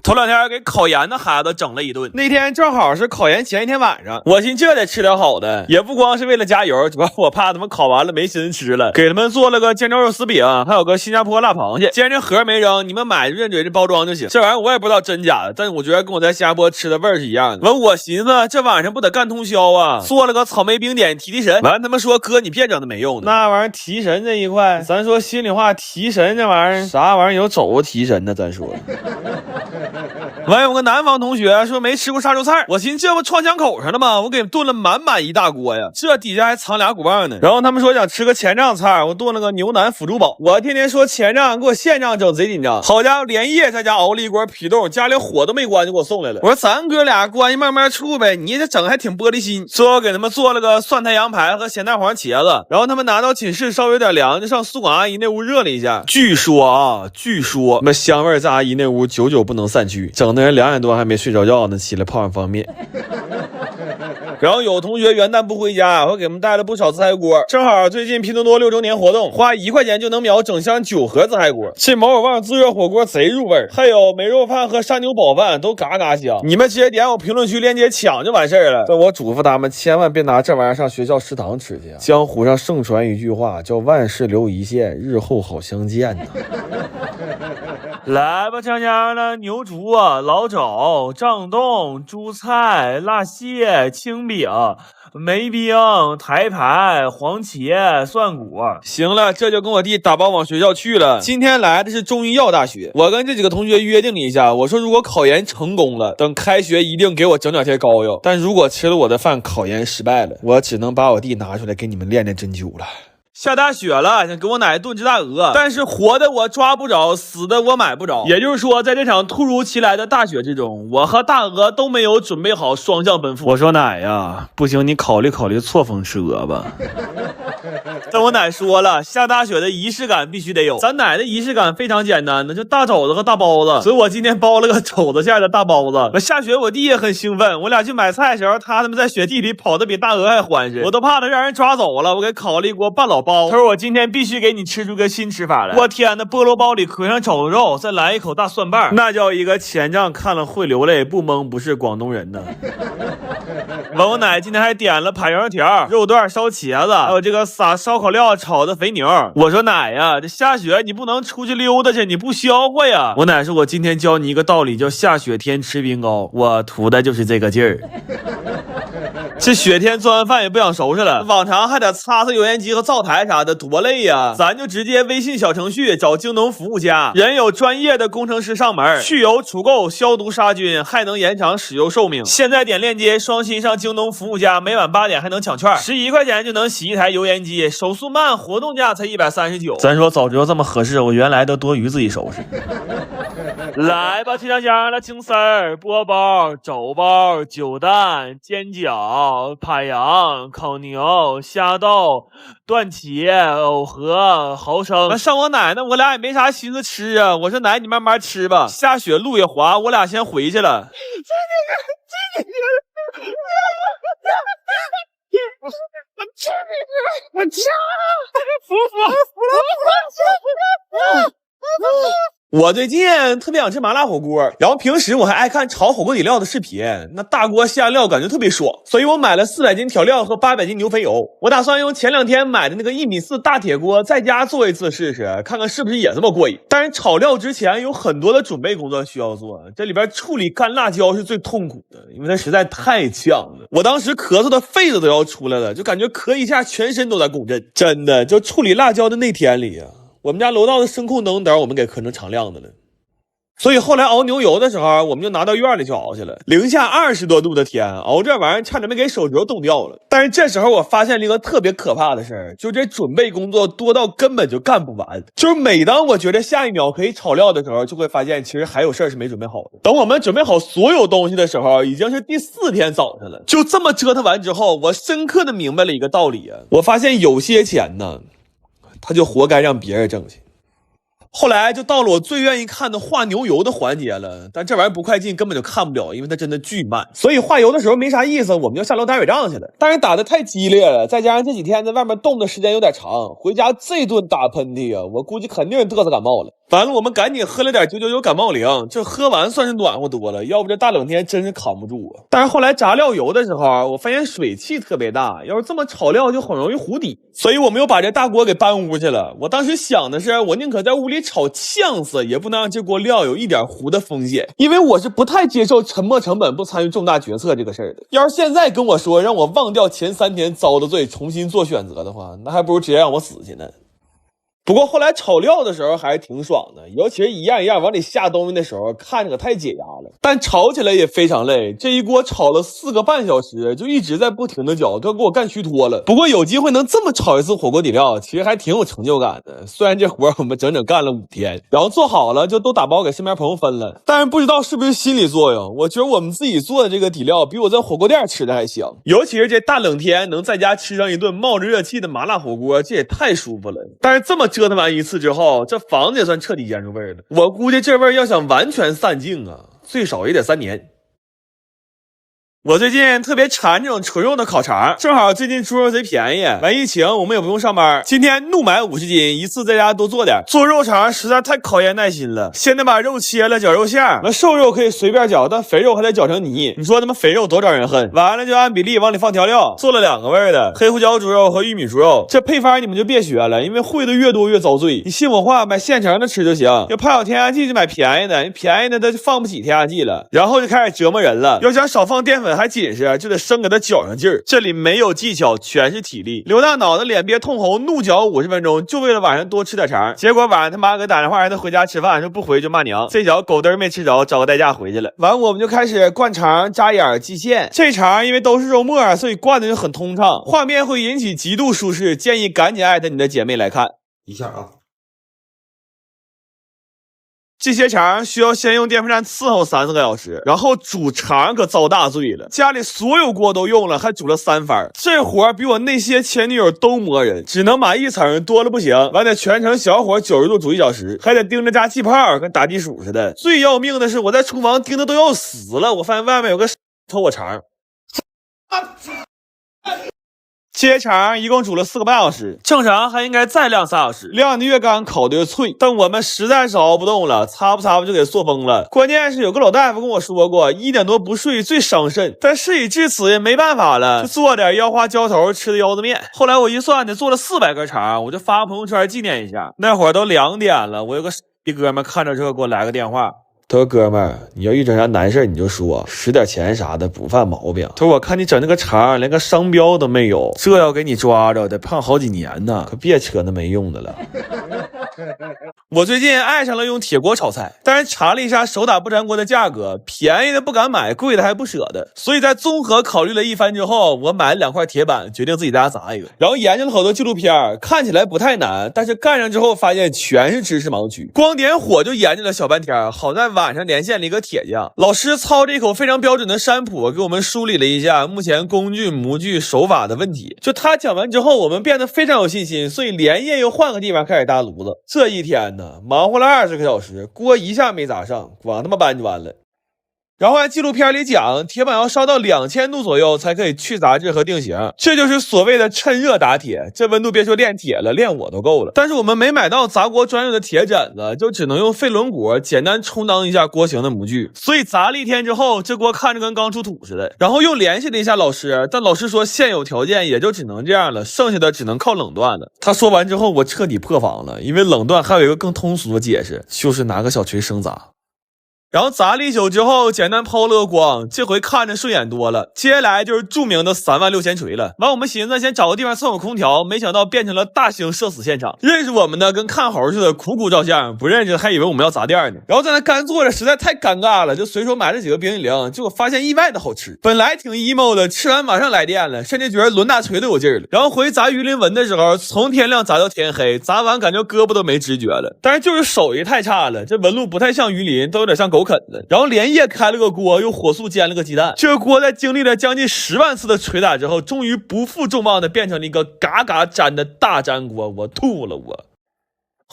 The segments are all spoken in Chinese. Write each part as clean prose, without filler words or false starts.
頭2天給考研的孩子整了一頓。那天正好是考研前一天晚上，我寻这得吃点好的，也不光是为了加油，主要我怕他们考完了没心思吃了，给他们做了个尖椒肉丝饼，还有个新加坡辣螃蟹。既然这盒没扔，你们买就认准这包装就行。这玩意儿我也不知道真假的，但是我觉得跟我在新加坡吃的味儿是一樣的。完我寻思這晚上不得幹通宵啊，做了個草莓冰點提神。完他們說哥你別整的沒用的，那玩意兒提神這一塊，咱說心裡話，提神這玩意兒啥玩意兒有肘子提神的，咱說。完有個南方同學說沒吃過殺豬菜，我尋思這不創香口上了嗎？我給燉了滿滿一大鍋呀，這底下還藏倆鼓棒呢。然後他們說想吃個前帳菜，我燉了個牛腩腐豬煲。我天天說前帳給我現帳整賊緊張，好家伙連夜在家熬了一鍋皮凍，家裡火都沒關就給我送來了。我說咱哥倆關係慢慢處唄，你這整還挺玻璃心。最後給他們做了個蒜苔羊排和鹹蛋黃茄子，然後他們拿到寢室稍微有點涼，就上宿管阿姨那屋熱了一下。據說那香味在阿姨那屋久久不能散去，整的人2點多還沒睡着覺呢，起來泡上方便。然後有同學元旦不回家，我給他們帶了不少自嗨鍋，正好最近拼多多6周年活動，花1塊錢就能秒整箱9盒自嗨鍋。這毛耳旺自熱火鍋賊入味，還有梅肉飯和山牛煲飯都嘎嘎香。你們直接點我評論區鏈接搶就完事兒了。但我囑咐他們千萬別拿這玩意兒上學校食堂吃去啊！江湖上盛傳一句話叫萬事留一線，日後好相見吶。來吧，香香的牛竹、老肘、漲凍、豬菜、辣蟹、青餅、梅冰、台牌、黃茄、蒜骨。行了，這就跟我弟打包往學校去了。今天來的是中醫藥大學，我跟這幾個同學約定了一下，我說如果考研成功了，等開學一定給我整2天膏藥，但如果吃了我的飯，考研失敗了，我只能把我弟拿出來給你們練練針灸了。下大雪了，想給我奶燉只大鵝，但是活的我抓不着，死的我買不着。也就是說，在這場突如其來的大雪之中，我和大鵝都沒有準備好雙向奔赴。我說奶呀，不行，你考慮錯峰吃鵝吧。但我奶說了，下大雪的儀式感必須得有。咱奶的儀式感非常簡單的，就大肘子和大包子，所以我今天包了個肘子餡的大包子。下雪我弟也很興奮，我倆去買菜的時候，他們在雪地裡跑得比大鵝還歡實，我都怕他讓人抓走了。我給烤了一鍋半老包，他說我今天必須給你吃出個新吃法來。我天哪，菠蘿包裡揩上肘子肉，再來一口大蒜瓣，那叫一個前帳看了會流淚，不懵不是廣東人呢。我奶今天還點了排油條、肉段燒茄子，還有這個撒燒烤料炒的肥牛。我說奶呀，這下雪你不能出去溜達去，你不消化呀。我奶說我今天教你一個道理，叫下雪天吃冰糕，我圖的就是這個勁兒。這雪天做完飯也不想收拾了，往常還得擦擦油煙機和灶台啥的，多累呀。咱就直接微信小程序找京東服務家，人有專業的工程師上門，去油除垢、消毒殺菌，還能延長使用壽命。現在點鏈接雙薪上京東服務家，每晚8點還能搶券，11塊錢就能洗一台油煙機，手速慢，活動價才139。咱說早知道這麼合適，我原來都多餘自己收拾。來吧，吃香香的青絲兒、波包、肘包、酒蛋、煎餃、排羊、烤牛、蝦豆、斷茄、藕盒、蠔生。上我奶奶，我倆也沒啥心思吃啊。我說奶，你慢慢吃吧，下雪路也滑，我倆先回去了。我最近特別想吃麻辣火鍋，然後平時我還愛看炒火鍋底料的視頻，那大鍋下料感覺特別爽，所以我買了400斤調料和800斤牛肥油。我打算用前2天買的那個1.4米大鐵鍋在家做一次試試，看看是不是也這麼過癮。但是炒料之前有很多的準備工作需要做，這裡邊處理乾辣椒是最痛苦的，因為它實在太嗆了。我當時咳嗽的肺子都要出來了，就感覺咳一下全身都在共振。真的，就處理辣椒的那天裡啊，我們家樓道的聲控燈燈我們給磕成常亮的了，所以後來熬牛油的時候，我們就拿到院裡去熬去了。零下20多度的天，熬這玩意兒差點沒給手指頭凍掉了。但是這時候我發現了一個特別可怕的事兒，就這準備工作多到根本就幹不完。就是每當我覺得下一秒可以炒料的時候，就會發現其實還有事兒是沒準備好的。等我們準備好所有東西的時候，已經是第4天早上了。就這麼折騰完之後，我深刻的明白了一個道理啊，我發現有些錢呢，他就活該讓別人掙去。後來就到了我最願意看的化牛油的環節了，但這玩意兒不快進根本就看不了，因為它真的巨慢，所以化油的時候沒啥意思，我們就下樓打雪仗去了。但是打得太激烈了，再加上這幾天在外面凍的時間有點長，回家這頓打噴嚏啊，我估計肯定是嘚瑟感冒了。完了，我们趕緊喝了點999感冒靈，這喝完算是暖和多了，要不這大冷天真是扛不住啊。但是後來炸料油的時候，我發現水汽特別大，要是這麼炒料就很容易糊底，所以我們又把這大鍋給搬屋去了。我當時想的是，我寧可在屋裡炒嗆死，也不能讓這鍋料有一點糊的風險，因為我是不太接受沉沒成本不參與重大決策這個事兒的。要是現在跟我說讓我忘掉前3天遭的罪，重新做選擇的話，那還不如直接讓我死去呢。不過後來炒料的時候還是挺爽的，尤其是一樣一樣往裡下東西的時候，看着可太解壓了。但炒起來也非常累，這一鍋炒了4個半小時，就一直在不停的攪，都給我幹虛脫了。不過有機會能這麼炒一次火鍋底料，其實還挺有成就感的。雖然這活我們整整幹了5天，然後做好了就都打包給身邊朋友分了，但是不知道是不是心理作用，我覺得我們自己做的這個底料比我在火鍋店吃的還香。尤其是這大冷天能在家吃上一頓冒着熱氣的麻辣火鍋，這也太舒服了。但是這麼折騰完一次之後，這房子也算徹底腌出味兒了。我估計這味兒要想完全散盡啊，最少也得3年。我最近特別饞這種純肉的烤腸，正好最近豬肉賊便宜，完疫情我們也不用上班，今天怒買50斤，一次在家多做點。做肉肠實在太考驗耐心了，先得把肉切了，絞肉馅，那瘦肉可以隨便絞，但肥肉還得絞成泥。你說他媽肥肉多招人恨。完了就按比例往裡放調料，做了2個味兒的黑胡椒豬肉和玉米豬肉。這配方你們就別學了，因為會的越多越遭罪。你信我話，買現成的吃就行。要怕有添加劑就買便宜的，便宜的它就放不起添加劑了。然後就開始折磨人了，要想少放澱粉還緊實，就得生給它攪上勁兒。這裡沒有技巧，全是體力。劉大腦的臉憋通紅，怒攪50分鐘，就為了晚上多吃點腸。結果晚上他媽給打電話讓他回家吃飯，說不回就罵娘。這腳狗嘚沒吃着，找個代駕回去了。完我們就開始灌腸、扎眼、系線。這腸因為都是肉末，所以灌的就很通暢，畫面會引起極度舒適。建議趕緊艾特你的姐妹來看一下啊。這些腸需要先用電風扇伺候3-4個小時，然後煮腸可遭大罪了，家裡所有鍋都用了，還煮了3番。這活比我那些前女友都磨人，只能碼1層，多了不行，完得全程小火90度煮1小時，還得盯着加氣泡，跟打地鼠似的。最要命的是我在廚房盯的都要死了，我發現外面有個偷我腸。这些腸一共煮了4個半小時，正常還應該再晾3小時，晾的越乾烤的越脆。但我們實在是熬不動了，擦不就給塑封了。關鍵是有個老大夫跟我說過，1點多不睡最傷腎，但事已至此也沒辦法了，就做點腰花澆頭吃的腰子麵。後來我一算得做了400根腸，我就發朋友圈紀念一下。那會兒都2點了，我有個哥們看着之後給我來個電話。他說哥們兒，你要遇整啥難事你就說，使點錢啥的不犯毛病。他說我看你整那個腸連個商標都沒有，這要給你抓着得胖好幾年呢，可別扯那沒用的了。我最近愛上了用鐵鍋炒菜，但是查了一下手打不粘鍋的價格，便宜的不敢買，貴的還不捨得。所以在綜合考慮了一番之後，我買了2塊鐵板，決定自己在家砸一個。然後研究了好多紀錄片，看起來不太難，但是幹上之後發現全是知識盲區。光點火就研究了小半天，好在晚上連線了一個鐵匠，老師操着一口非常標準的山普給我們梳理了一下目前工具、模具、手法的問題。就他講完之後，我們變得非常有信心，所以連夜又換個地方開始搭爐子。這一天呢，忙活了20個小時，鍋一下沒砸上，光他媽搬就完了。然後按紀錄片裡講，鐵板要燒到2000度左右才可以去雜質和定型，這就是所謂的趁熱打鐵。這溫度別說煉鐵了，煉我都夠了。但是我們沒買到砸鍋專用的鐵枕子，就只能用廢輪毂簡單充當一下鍋型的模具。所以砸了1天之後，這鍋看着跟剛出土似的。然後又聯繫了一下老師，但老師說現有條件也就只能這樣了，剩下的只能靠冷鍛了。他說完之後，我徹底破防了，因為冷鍛還有一個更通俗的解釋，就是拿個小錘生砸。然後砸了1宿之後，簡單拋了個光，這回看着順眼多了。接下來就是著名的36000錘了。完，我們尋思先找個地方湊合空調，沒想到變成了大型社死現場。認識我們的跟看猴似的，苦苦照相；不認識還以為我們要砸店呢。然後在那乾坐着，實在太尷尬了，就隨手買了幾個冰激凌，結果發現意外的好吃。本來挺 emo 的，吃完馬上來電了，甚至覺得掄大錘都有勁了。然後回砸魚鱗紋的時候，從天亮砸到天黑，砸完感覺胳膊都沒知覺了。但是就是手藝太差了，這紋路不太像魚鱗，都有點像狗啃的。然後連夜開了個鍋，又火速煎了個雞蛋。這個鍋在經歷了將近10萬次的捶打之後，終於不負眾望的變成了一個嘎嘎粘的大粘鍋。我吐了我。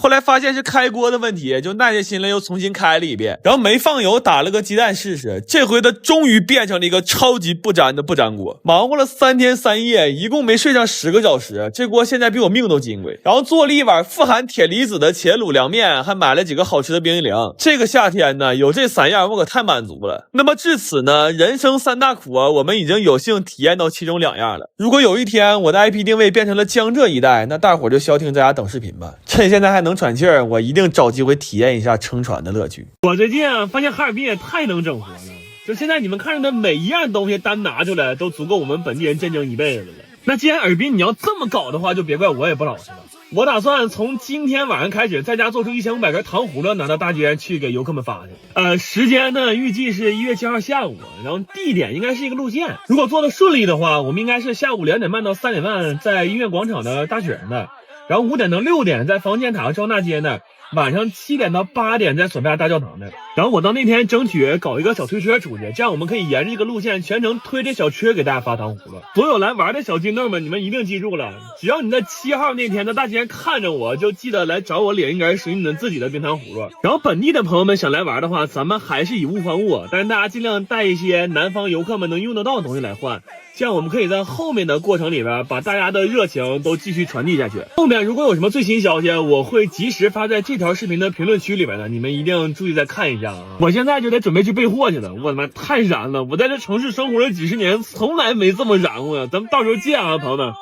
後來發現是開鍋的問題，就耐下心來又重新開了一遍，然後沒放油，打了個雞蛋試試。這回它終於變成了一個超級不粘的不粘鍋。忙活了3天3夜，一共沒睡上10個小時，這鍋現在比我命都金貴。然後做了一碗富含鐵離子的茄滷涼面，還買了幾個好吃的冰激凌。這個夏天呢，有這3樣我可太滿足了。那麼至此呢，人生3大苦啊，我們已經有幸體驗到其中2樣了。如果有一天我的 IP 定位变成了江浙一带，那大伙就消停在家等視頻吧。趁現在還能喘氣兒，我一定找機會體驗一下乘船的樂趣。我最近啊，发现哈爾滨也太能整活了，就現在你們看着的每一樣東西單拿出來，都足夠我們本地人見證一輩子了。那既然爾滨你要這麼搞的話，就別怪我也不老實了。我打算從今天晚上開始，在家做出1500根糖葫蘆，拿到大街上去給游客們發去。時間呢，預計是1月7號下午，然後地點應該是一個路線。如果做的順利的話，我們應該是下午2點半到3點半在音樂廣場的大雪那，然後5點到6點在房建塔和招纳街那，晚上7點到8點在索菲亞大教堂那。然後我到那天争取搞一個小推車出去，這樣我们可以沿着一個路線全程推着小車給大家發糖葫蘆。所有來玩的小金豆們，你們一定記住了，只要你在7號那天在大街上看着我，就記得來找我領一根屬於你們自己的冰糖葫蘆。然後本地的朋友們想來玩的話，咱們還是以物換物，但是大家盡量帶一些南方游客們能用得到的東西來換，這樣我們可以在後面的過程裡邊把大家的熱情都繼續傳遞下去。後面如果有什麼最新消息，我會及時發在這條視頻的評論區裡邊的，你們一定注意再看一下啊！我現在就得準備去備貨去了，我他媽太燃了！我在這城市生活了幾十年，從來沒這麼燃過呀！咱們到時候見啊，朋友們。